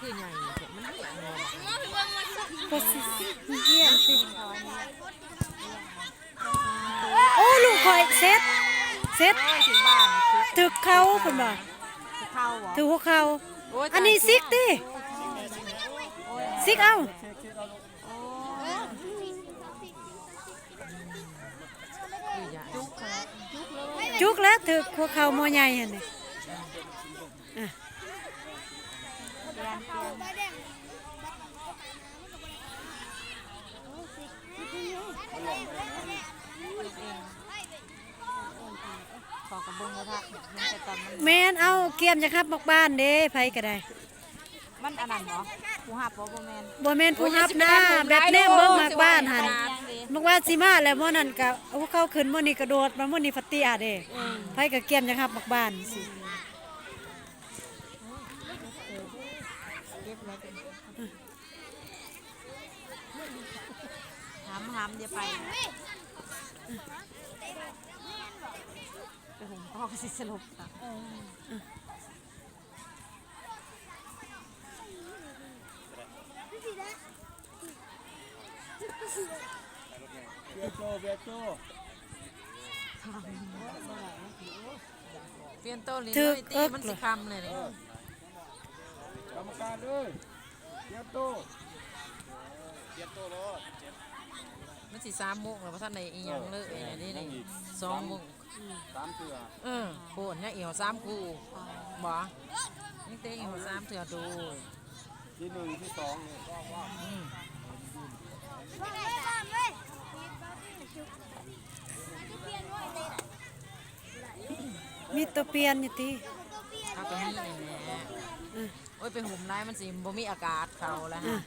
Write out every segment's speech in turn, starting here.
คือใหญ่มันใหญ่งอก็สิเยี่ยมสิโอ้ลูกคอยเซ็ตถึงบ้านถึกเขาคนบ่เข้าเหรอถือหัวเขาอันนี้ซิกติซิกเอาจุกแล้วถือหัวเขาโมใหญ่เห็นไหมแม่นเอาเกียมจะครับบ้านเด้ไผก็ได้มันอันนั้นเหรอผู้หับบ่แมนบ่แม่นผู้ฮับนะแบบแนมเบิ่งมากบ้านหั่นมักว่าสิมาแล้วมื้อนั้นก็เอาเข้าขึ้นมื้อนี้กระโดดมามื้อนี้ฟัตติอาเด้ไผก็เกียมจะครับมากบ้านสิหำเดี๋ยวไปหุ่มพ่อก็สิสลบเบียโตเปลี่ยนโตลิ้นเลยตีมันสิคำเลยนี่กรรมการเลยเบียโตรถมันสิ3 โมงแล้วท่านในอีหยังเลยนี่2 โมง3 เถื่อโคนเนี่ยเอี่ยว3 คู่บ่นี่เตะเอี่ยว3 เถื่อดูที่1ที่2เนี่ยมีตัวเปลี่ยนอยู่ติถ้าก็มีนี่แหละโอ้ยไปห่มได้มันสิบ่มีอากาศเข้าแล้วฮะ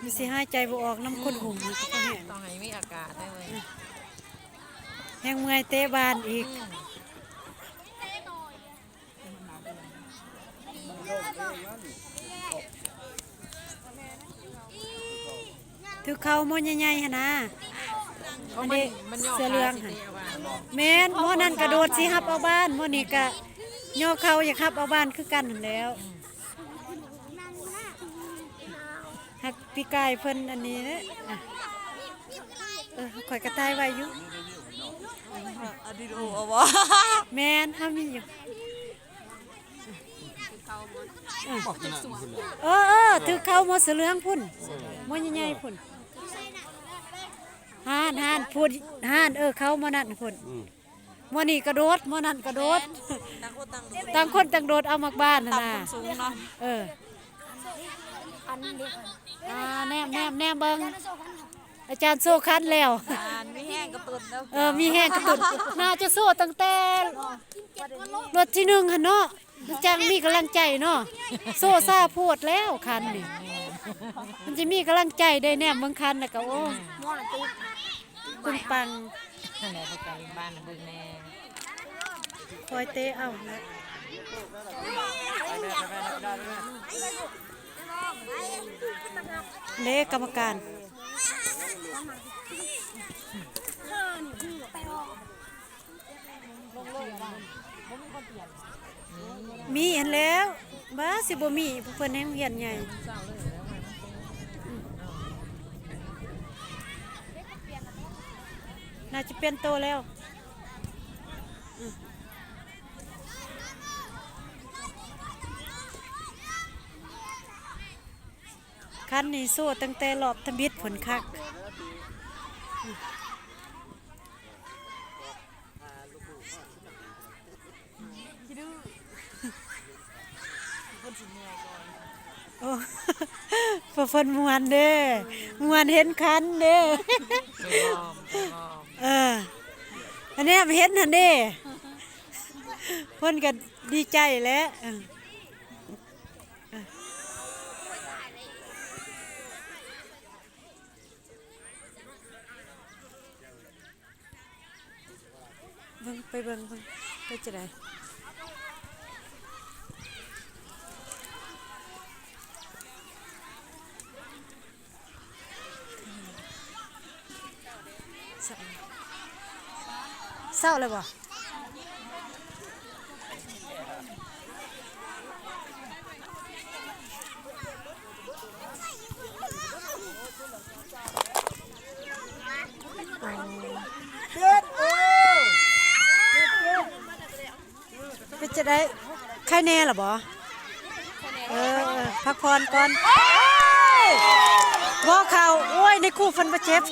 มีสิหายใจบ่ออกน้ำข้นหุ่มต้องให้มีอากาศได้เลยแห้งเมื่อยเตะบานอีกถือเขาโมใหญ่ๆหั่นนะอันนี้เสื้อเหลืองหั่นแม่นโมนั่นกระโดดสิฮับเอาบ้านโมนี่ก็ย่อเขาอยากฮับเอาบ้านคือกันหั่นแล้วหักปีกายเพิ่นอันนี้นะข่อยกระต่ายไว้อยู่อะดิโอเอาบ่แม่นเฮามีอยู่ถือเขาหมดเสือเหลืองพุ่นหมดใหญ่ๆพุ่นห่านพุ่นห่านเขาหมดนั่นพุ่นหมดนี่กระโดดหมดนั่นกระโดดต่างคนต่างโดดเอามาบ้านน่ะนะแนมเบิ่งอาจารย์โซ่คันแล้วมีแห้งกระตุนแล้วมีแห้งกระตุนน่าจะโซ่ตั้งแต่รถที่1หั่นเนาะจังมีกำลังใจเนาะโซ่ซาพูดแล้วคันนี่มันจะมีกำลังใจได้แนมเบิ่งคันน่ะก็โอ้ปึ้งปังนั่นแหละไปบ้านเบิ่งแน่คอยเตะเอานะเด้กรรมการมีเห็นแล้วบ้าสิบ่มีผู้เพิ่นให้เรียนใหญ่น่าจะเป็นโตแล้วคันนี้โซ่ตั้งแต่รอบทบิดผลคักโอ้พอฝนมวนเด้มวนเห็นคันเด้อันนี้เห็นหั่นเด้เพิ่นก็ดีใจแล้วไปเบิ่งไปจะได้เศร้าเลยบ่ จะได้ใครแน่ล่ะบ่พักผ่อนก่อนบ่เข้าโอ้ยในคู่ฟันบ่เจ็บ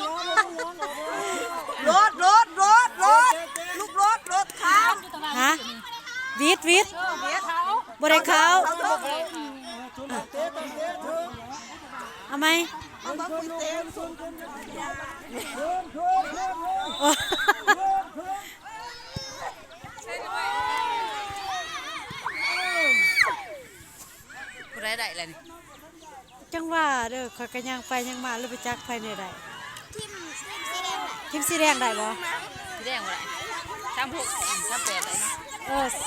รถลูกรถขาว ฮะวิทย์บ่ได้เข้าเอาไหมผู้ใดได้เลยนี่ จังว่าเด้อข่อยก็ยังไปยังมาหรือไปจักภายในได้ทีมสีแดงได้บ่ สีแดงบ่ได้36 38ได้นะ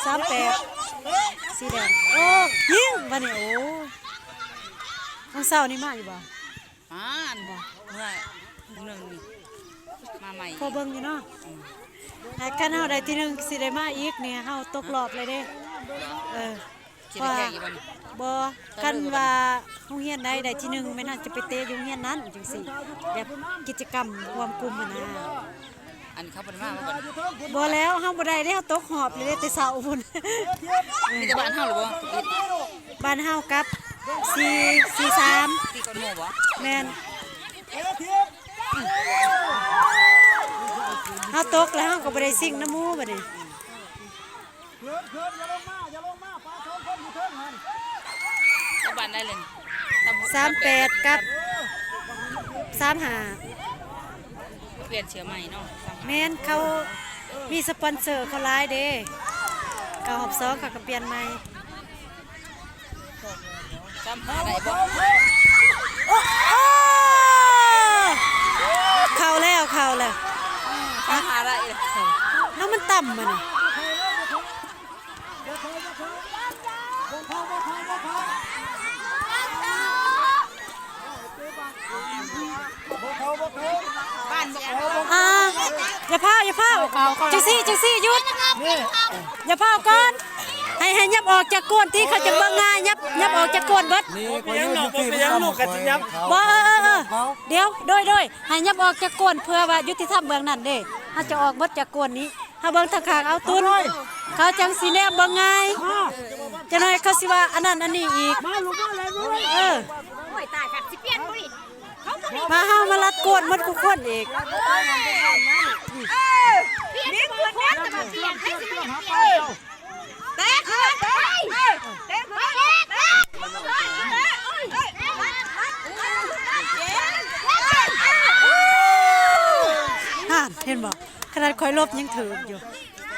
38สีแดงโอ้ยิงบัดนี้โอ้มื้อเช้านี่มาอยู่บ่ อ่านบ่เมื่อหนึ่งนี่มาใหม่ พอเบิ่งอยู่เนาะหากคันเฮาได้ที่หนึ่งสิได้มาอีกเนี่ยเฮาตกรอบเลยเด้ สิได้แข่งอีกบ่นี่ บ่คันว่าโรงเรียนใดได้ที่หนึ่งไม่น่าจะไปเตะอยู่โรงเรียนนั้นจังซี่แบบกิจกรรมรวมกลุ่มอะนะ อันเขาบ่ได้มาบ่ก่อน บ่แล้วเฮาบ่ได้เด้เฮาตกหอบเลยเด้แต่เช้าพุ่น มีแต่บ้านเฮาหรือบ่ติด บ้านเฮากับ443 ตีก้นหมู่บ่ แม่นเฮาตกแล้วเฮาก็บ่ได้สิ่งน้ำหมู่บัดนี้ เอาบ้านได้เลยนี่38กับ35 เปลี่ยนเชื้อใหม่เนาะ แม่นเขามีสปอนเซอร์เขาหลายเด้เขาหอบซอเขาก็เปลี่ยนใหม่ 35ได้บ่ เข้าแล้ว35ได้เลย แล้วมันต่ำมันนี่ บ้านบ่ อย่าพาจังซี่หยุดอย่าพาก่อนให้ยับออกจากก้นที่เขาจะเบิ่งง่ายยับออกจากก้นเบิด นี่คนนี้อยู่ที่มันลูกกันสิยับ บ่เดี๋ยวโดยให้ยับออกจากก้นเพื่อว่ายุติธรรมเบื้องนั้นเด้เฮาจะออกเบิดจากก้นนี้เฮาเบิ่งทางข้างเอาตุนเขาจังสิแนมเบิ่งง่ายจังได๋เขาสิว่าอันนั้นอันนี้อีกมาลูกมาเลยด้วยโอ้ยตายค่ะสิเปลี่ยนบ่ดิเขาบ่ มาเฮามาลัดก้นหมดทุกคนอีก นี่เพื่อนนั้นจะมาเปลี่ยนให้สิเปลี่ยนแตกเห็นบ่ขนาดคอยลบยังถืออยู่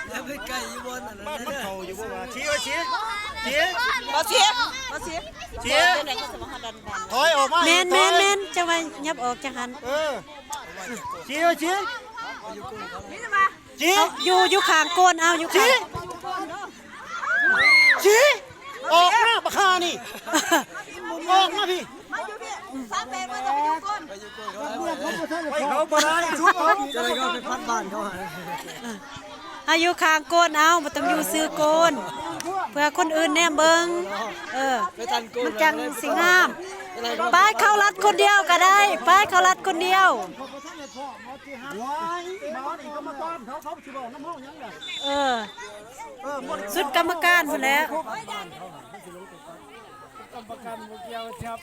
บ้านมันเข่าอยู่บ่ว่าชี้ชี้ถอยออกมา แม่นจะว่ายับออกจังหัน ชี้ เอาอยู่ข้างก้นเอาอยู่ข้าง ชี้ออกหน้าปะคานี่ออกมาพี่ไปเขาบ่ได้ชุบจะได้ก็ไปพัดบ้านเขาหา อายุข้างก้นเอาบ่ต้องอยู่ซื้อก้นเพื่อคนอื่นแนมเบิ่งมันจังสิงามไปเข้ารัดคนเดียวก็ได้ไปเข้ารัดคนเดียว ว้ายมาอีกกรรมการเขาสิบอกน้ำห้องยังไง สุดกรรมการพุ่นแหล้ว กรรมการบ่เกี่ยวครับ